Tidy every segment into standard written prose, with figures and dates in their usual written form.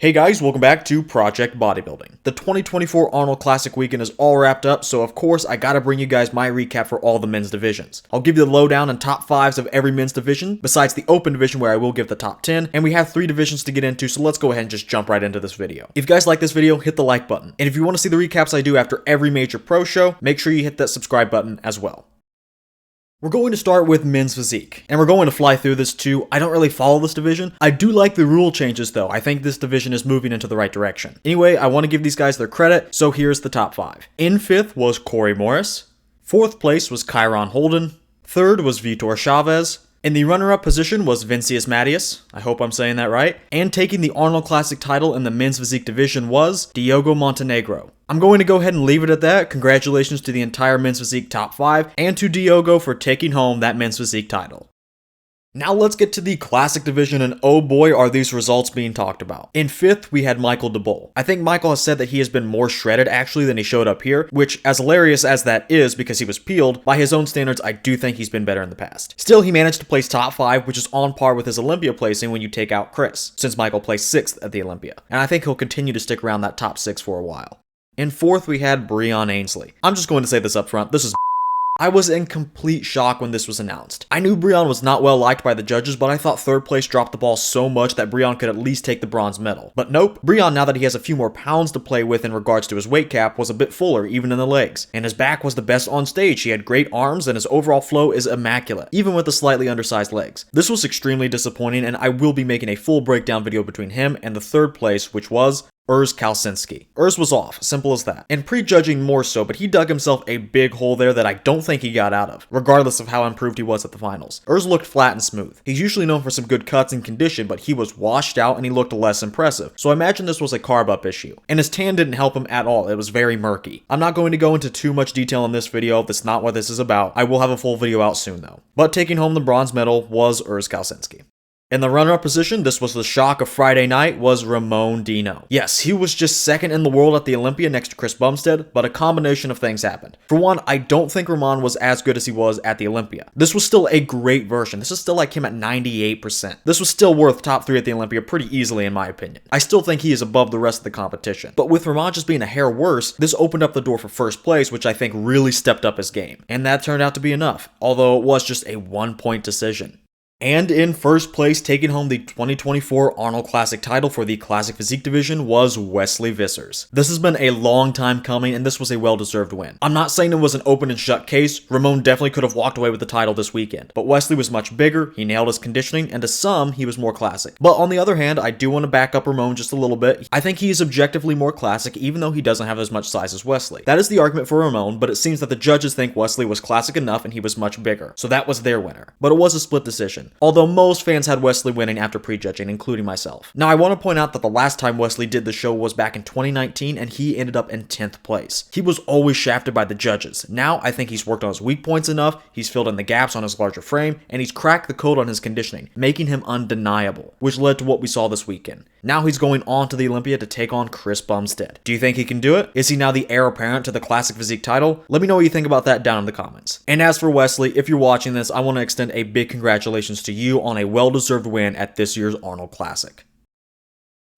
Hey guys, welcome back to Project Bodybuilding. The 2024 Arnold Classic Weekend is all wrapped up, so of course I gotta bring you guys my recap for all the men's divisions. I'll give you the lowdown and top 5s of every men's division, besides the open division where I will give the top 10, and we have 3 divisions to get into, so let's go ahead and just jump right into this video. If you guys like this video, hit the like button, and if you want to see the recaps I do after every major pro show, make sure you hit that subscribe button as well. We're going to start with men's physique, and we're going to fly through this too. I don't really follow this division. I do like the rule changes though. I think this division is moving into the right direction. Anyway, I want to give these guys their credit, so here's the top 5. In 5th was Corey Morris. 4th place was Kyron Holden. 3rd was Vitor Chavez. In the runner-up position was Vincius Matias, I hope I'm saying that right, and taking the Arnold Classic title in the men's physique division was Diogo Montenegro. I'm going to go ahead and leave it at that. Congratulations to the entire men's physique top 5, and to Diogo for taking home that men's physique title. Now let's get to the classic division, and oh boy are these results being talked about. In 5th, we had Michael DeBole. I think Michael has said that he has been more shredded actually than he showed up here, which, as hilarious as that is because he was peeled, by his own standards I do think he's been better in the past. Still, he managed to place top 5, which is on par with his Olympia placing when you take out Chris, since Michael placed 6th at the Olympia, and I think he'll continue to stick around that top 6 for a while. In 4th, we had Breon Ainsley. I'm just going to say this up front, this is I was in complete shock when this was announced. I knew Breon was not well liked by the judges, but I thought 3rd place dropped the ball so much that Breon could at least take the bronze medal. But nope, Breon, now that he has a few more pounds to play with in regards to his weight cap, was a bit fuller even in the legs. And his back was the best on stage. He had great arms and his overall flow is immaculate, even with the slightly undersized legs. This was extremely disappointing, and I will be making a full breakdown video between him and the 3rd place, which was Urs Kalsinski. Urs was off, simple as that. And prejudging more so, but he dug himself a big hole there that I don't think he got out of, regardless of how improved he was at the finals. Urs looked flat and smooth. He's usually known for some good cuts and condition, but he was washed out and he looked less impressive. So I imagine this was a carb up issue. And his tan didn't help him at all, it was very murky. I'm not going to go into too much detail in this video, that's not what this is about. I will have a full video out soon though. But taking home the bronze medal was Urs Kalsinski. In the runner-up position, this was the shock of Friday night, was Ramon Dino. Yes, he was just 2nd in the world at the Olympia next to Chris Bumstead, but a combination of things happened. For one, I don't think Ramon was as good as he was at the Olympia. This was still a great version. This is still like him at 98%. This was still worth top 3 at the Olympia pretty easily in my opinion. I still think he is above the rest of the competition. But with Ramon just being a hair worse, this opened up the door for 1st place, which I think really stepped up his game. And that turned out to be enough, although it was just a 1-point decision. And in 1st place, taking home the 2024 Arnold Classic title for the Classic Physique division was Wesley Vissers. This has been a long time coming, and this was a well-deserved win. I'm not saying it was an open and shut case. Ramon definitely could have walked away with the title this weekend, but Wesley was much bigger, he nailed his conditioning, and to some, he was more classic. But on the other hand, I do want to back up Ramon just a little bit. I think he is objectively more classic, even though he doesn't have as much size as Wesley. That is the argument for Ramon, but it seems that the judges think Wesley was classic enough and he was much bigger. So that was their winner. But it was a split decision. Although most fans had Wesley winning after prejudging, including myself. Now I want to point out that the last time Wesley did the show was back in 2019 and he ended up in 10th place. He was always shafted by the judges. Now I think he's worked on his weak points enough, he's filled in the gaps on his larger frame, and he's cracked the code on his conditioning, making him undeniable, which led to what we saw this weekend. Now he's going on to the Olympia to take on Chris Bumstead. Do you think he can do it? Is he now the heir apparent to the Classic Physique title? Let me know what you think about that down in the comments. And as for Wesley, if you're watching this, I want to extend a big congratulations to you on a well-deserved win at this year's Arnold Classic.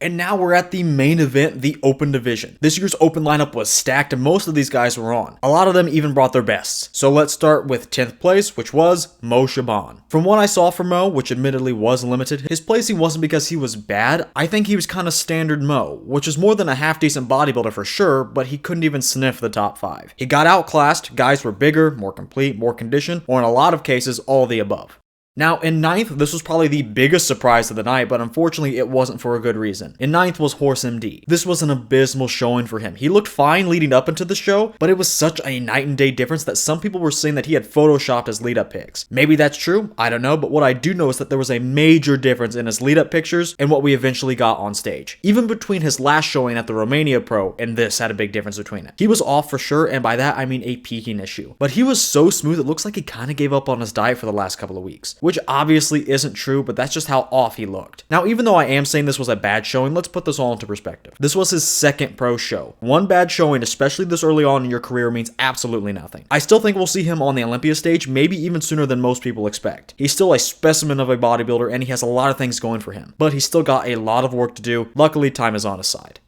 And now we're at the main event, the open division. This year's open lineup was stacked and most of these guys were on. A lot of them even brought their bests. So let's start with 10th place, which was Mo Shaban. From what I saw from Mo, which admittedly was limited, his placing wasn't because he was bad. I think he was kind of standard Mo, which is more than a half-decent bodybuilder for sure, but he couldn't even sniff the top 5. He got outclassed, guys were bigger, more complete, more conditioned, or in a lot of cases, all of the above. Now, in 9th, this was probably the biggest surprise of the night, but unfortunately it wasn't for a good reason. In 9th was Horse MD. This was an abysmal showing for him. He looked fine leading up into the show, but it was such a night and day difference that some people were saying that he had photoshopped his lead-up pics. Maybe that's true, I don't know, but what I do know is that there was a major difference in his lead-up pictures and what we eventually got on stage. Even between his last showing at the Romania Pro and this had a big difference between it. He was off for sure, and by that I mean a peaking issue. But he was so smooth, it looks like he kind of gave up on his diet for the last couple of weeks. which obviously isn't true, but that's just how off he looked. Now, even though I am saying this was a bad showing, let's put this all into perspective. This was his second pro show. One bad showing, especially this early on in your career, means absolutely nothing. I still think we'll see him on the Olympia stage, maybe even sooner than most people expect. He's still a specimen of a bodybuilder, and he has a lot of things going for him, but he's still got a lot of work to do. Luckily, time is on his side.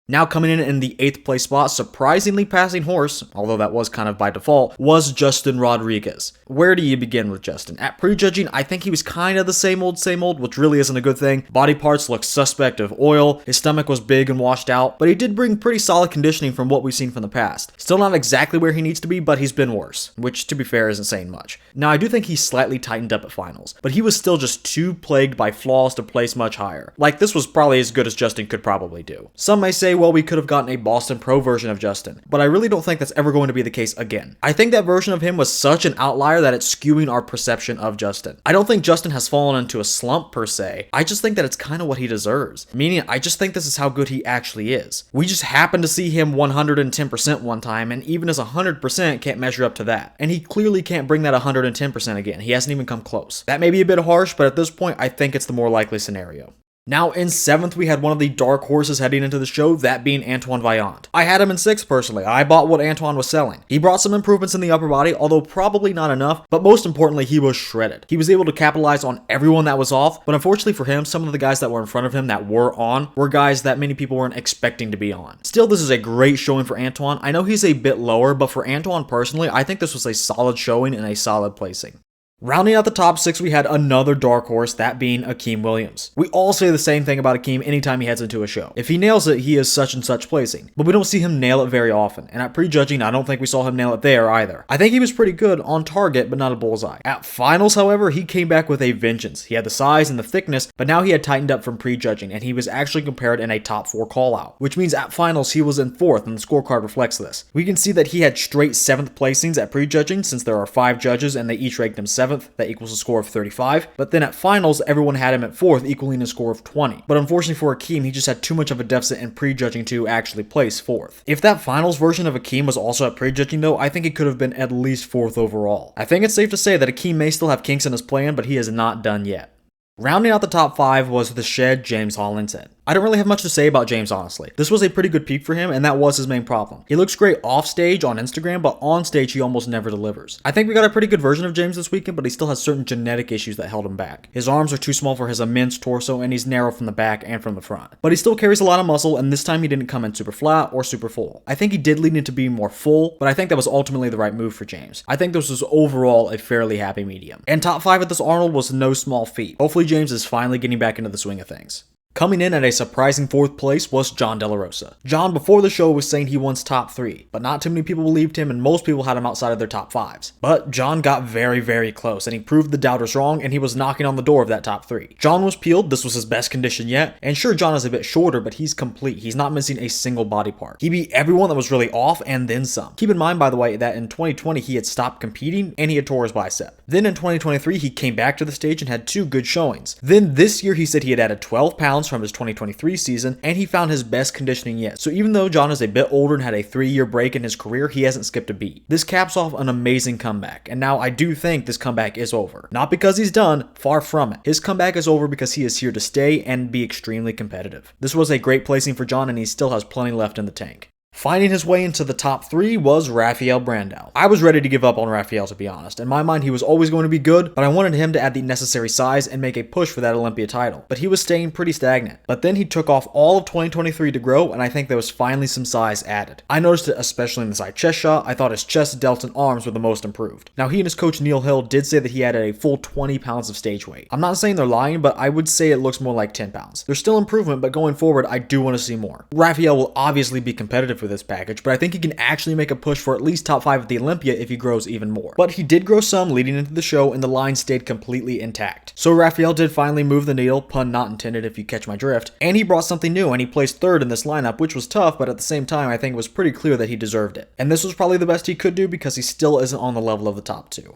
Now coming in the 8th place spot, surprisingly passing horse, although that was kind of by default, was Justin Rodriguez. Where do you begin with Justin? At prejudging, I think he was kind of the same old, which really isn't a good thing. Body parts looked suspect of oil, his stomach was big and washed out, but he did bring pretty solid conditioning from what we've seen from the past. Still not exactly where he needs to be, but he's been worse, which to be fair isn't saying much. Now I do think he slightly tightened up at finals, but he was still just too plagued by flaws to place much higher. Like, this was probably as good as Justin could probably do. Some may say, well, we could have gotten a Boston Pro version of Justin, but I really don't think that's ever going to be the case again. I think that version of him was such an outlier that it's skewing our perception of Justin. I don't think Justin has fallen into a slump per se, I just think that it's kind of what he deserves. Meaning, I just think this is how good he actually is. We just happened to see him 110% one time, and even as 100% can't measure up to that. And he clearly can't bring that 110% again. He hasn't even come close. That may be a bit harsh, but at this point, I think it's the more likely scenario. Now in 7th, we had one of the dark horses heading into the show, that being Antoine Vaillant. I had him in 6th personally. I bought what Antoine was selling. He brought some improvements in the upper body, although probably not enough, but most importantly, he was shredded. He was able to capitalize on everyone that was off, but unfortunately for him, some of the guys that were in front of him that were on were guys that many people weren't expecting to be on. Still, this is a great showing for Antoine. I know he's a bit lower, but for Antoine personally, I think this was a solid showing and a solid placing. Rounding out the top 6, we had another dark horse, that being Akeem Williams. We all say the same thing about Akeem anytime he heads into a show. If he nails it, he is such and such placing. But we don't see him nail it very often, and at prejudging, I don't think we saw him nail it there either. I think he was pretty good on target, but not a bullseye. At finals, however, he came back with a vengeance. He had the size and the thickness, but now he had tightened up from prejudging, and he was actually compared in a top 4 call-out, which means at finals, he was in 4th, and the scorecard reflects this. We can see that he had straight 7th placings at prejudging, since there are 5 judges, and they each ranked him 7th. That equals a score of 35, but then at finals, everyone had him at 4th, equaling a score of 20. But unfortunately for Akeem, he just had too much of a deficit in prejudging to actually place 4th. If that finals version of Akeem was also at prejudging though, I think he could have been at least 4th overall. I think it's safe to say that Akeem may still have kinks in his plan, but he is not done yet. Rounding out the top 5 was the shed James Hollingshead. I don't really have much to say about James, honestly. This was a pretty good peak for him, and that was his main problem. He looks great off stage on Instagram, but on stage he almost never delivers. I think we got a pretty good version of James this weekend, but he still has certain genetic issues that held him back. His arms are too small for his immense torso, and he's narrow from the back and from the front. But he still carries a lot of muscle, and this time he didn't come in super flat or super full. I think he did lead into being more full, but I think that was ultimately the right move for James. I think this was overall a fairly happy medium. And top 5 at this Arnold was no small feat. Hopefully James is finally getting back into the swing of things. Coming in at a surprising 4th place was John De La Rosa. John, before the show, was saying he wants top 3, but not too many people believed him, and most people had him outside of their top 5s. But John got very, very close, and he proved the doubters wrong, and he was knocking on the door of that top 3. John was peeled, this was his best condition yet, and sure, John is a bit shorter, but he's complete. He's not missing a single body part. He beat everyone that was really off, and then some. Keep in mind, by the way, that in 2020, he had stopped competing, and he had tore his bicep. Then in 2023, he came back to the stage and had 2 good showings. Then this year, he said he had added 12 pounds from his 2023 season, and he found his best conditioning yet. So even though John is a bit older and had a 3-year break in his career, he hasn't skipped a beat. This caps off an amazing comeback, and now I do think this comeback is over. Not because he's done, far from it. His comeback is over because he is here to stay and be extremely competitive. This was a great placing for John, and he still has plenty left in the tank. Finding his way into the top 3 was Rafael Brandao. I was ready to give up on Rafael, to be honest. In my mind, he was always going to be good, but I wanted him to add the necessary size and make a push for that Olympia title. But he was staying pretty stagnant. But then he took off all of 2023 to grow, and I think there was finally some size added. I noticed it especially in the side chest shot. I thought his chest, delts, and arms were the most improved. Now, he and his coach Neil Hill did say that he added a full 20 pounds of stage weight. I'm not saying they're lying, but I would say it looks more like 10 pounds. There's still improvement, but going forward, I do want to see more. Rafael will obviously be competitive for this package, but I think he can actually make a push for at least top 5 at the Olympia if he grows even more. But he did grow some leading into the show, and the line stayed completely intact. So Rafael did finally move the needle, pun not intended if you catch my drift, and he brought something new, and he placed 3rd in this lineup, which was tough, but at the same time I think it was pretty clear that he deserved it. And this was probably the best he could do because he still isn't on the level of the top 2.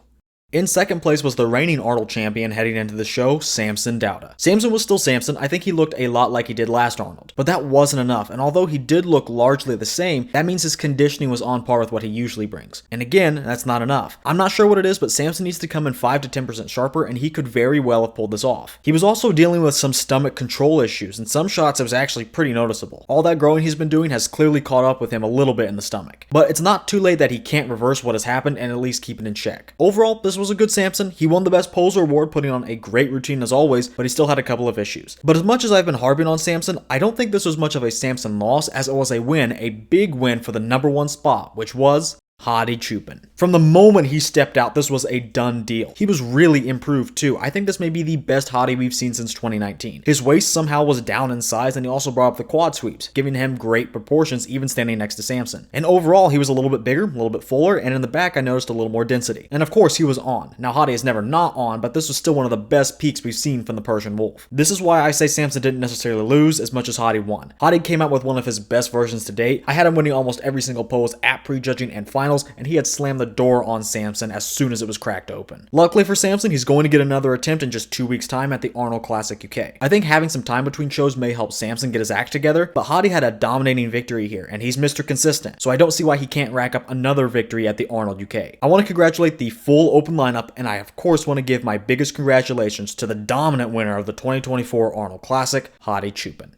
In second place was the reigning Arnold champion heading into the show, Samson Dauda. Samson was still Samson. I think he looked a lot like he did last Arnold, but that wasn't enough, and although he did look largely the same, that means his conditioning was on par with what he usually brings. And again, that's not enough. I'm not sure what it is, but Samson needs to come in 5 to 10% sharper, and he could very well have pulled this off. He was also dealing with some stomach control issues, and some shots it was actually pretty noticeable. All that growing he's been doing has clearly caught up with him a little bit in the stomach. But it's not too late that he can't reverse what has happened and at least keep it in check. Overall, this was a good Samson. He won the best poser award, putting on a great routine as always, but he still had a couple of issues. But as much as I've been harping on Samson, I don't think this was much of a Samson loss as it was a win, a big win for the #1 spot, which was Hadi Choopan. From the moment he stepped out, this was a done deal. He was really improved too. I think this may be the best Hadi we've seen since 2019. His waist somehow was down in size, and he also brought up the quad sweeps, giving him great proportions even standing next to Samson. And overall, he was a little bit bigger, a little bit fuller, and in the back I noticed a little more density. And of course, he was on. Now Hadi is never not on, but this was still one of the best peaks we've seen from the Persian Wolf. This is why I say Samson didn't necessarily lose as much as Hadi won. Hadi came out with one of his best versions to date. I had him winning almost every single pose at prejudging and finals, and he had slammed the door on Samson as soon as it was cracked open. Luckily for Samson, he's going to get another attempt in just 2 weeks' time at the Arnold Classic UK. I think having some time between shows may help Samson get his act together, but Hadi had a dominating victory here, and he's Mr. Consistent, so I don't see why he can't rack up another victory at the Arnold UK. I want to congratulate the full open lineup, and I of course want to give my biggest congratulations to the dominant winner of the 2024 Arnold Classic, Hadi Choopan.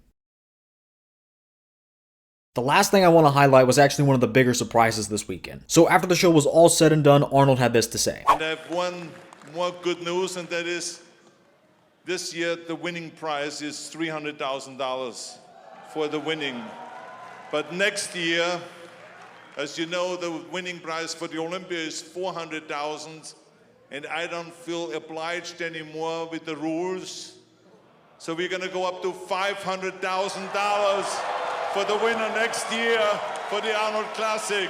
The last thing I want to highlight was actually one of the bigger surprises this weekend. So after the show was all said and done, Arnold had this to say. And I have one more good news, and that is this year the winning prize is $300,000 for the winning. But next year, as you know, the winning prize for the Olympia is $400,000, and I don't feel obliged anymore with the rules. So we're going to go up to $500,000 for the winner next year for the Arnold Classic.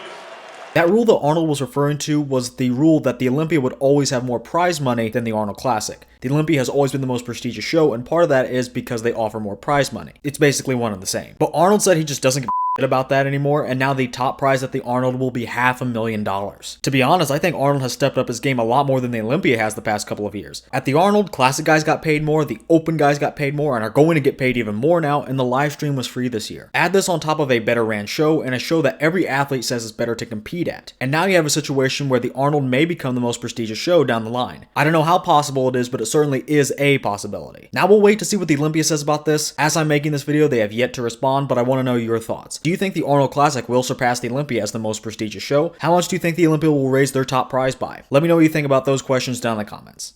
That rule that Arnold was referring to was the rule that the Olympia would always have more prize money than the Arnold Classic. The Olympia has always been the most prestigious show, and part of that is because they offer more prize money. It's basically one and the same. But Arnold said he just doesn't give a about that anymore, and now the top prize at the Arnold will be $500,000. To be honest, I think Arnold has stepped up his game a lot more than the Olympia has the past couple of years. At the Arnold, Classic guys got paid more, the Open guys got paid more, and are going to get paid even more now, and the live stream was free this year. Add this on top of a better ran show, and a show that every athlete says is better to compete at. And now you have a situation where the Arnold may become the most prestigious show down the line. I don't know how possible it is, but it certainly is a possibility. Now we'll wait to see what the Olympia says about this. As I'm making this video, they have yet to respond, but I want to know your thoughts. Do you think the Arnold Classic will surpass the Olympia as the most prestigious show? How much do you think the Olympia will raise their top prize by? Let me know what you think about those questions down in the comments.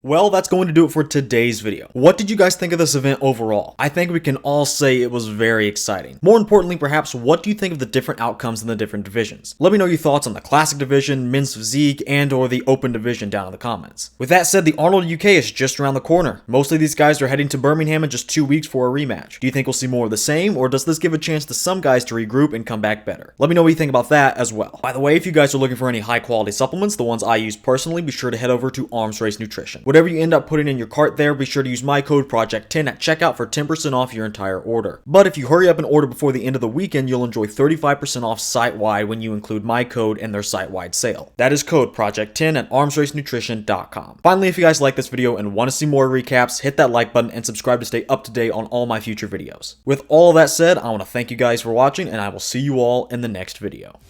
Well, that's going to do it for today's video. What did you guys think of this event overall? I think we can all say it was very exciting. More importantly, perhaps, what do you think of the different outcomes in the different divisions? Let me know your thoughts on the Classic division, Men's Physique, and or the Open division down in the comments. With that said, the Arnold UK is just around the corner. Most of these guys are heading to Birmingham in just 2 weeks for a rematch. Do you think we'll see more of the same, or does this give a chance to some guys to regroup and come back better? Let me know what you think about that as well. By the way, if you guys are looking for any high quality supplements, the ones I use personally, be sure to head over to Arms Race Nutrition. Whatever you end up putting in your cart there, be sure to use my code Project10 at checkout for 10% off your entire order. But if you hurry up and order before the end of the weekend, you'll enjoy 35% off site-wide when you include my code in their site-wide sale. That is code Project10 at armsracenutrition.com. Finally, if you guys like this video and want to see more recaps, hit that like button and subscribe to stay up to date on all my future videos. With all of that said, I want to thank you guys for watching, and I will see you all in the next video.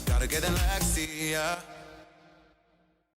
Gotta get that Lexi, yeah.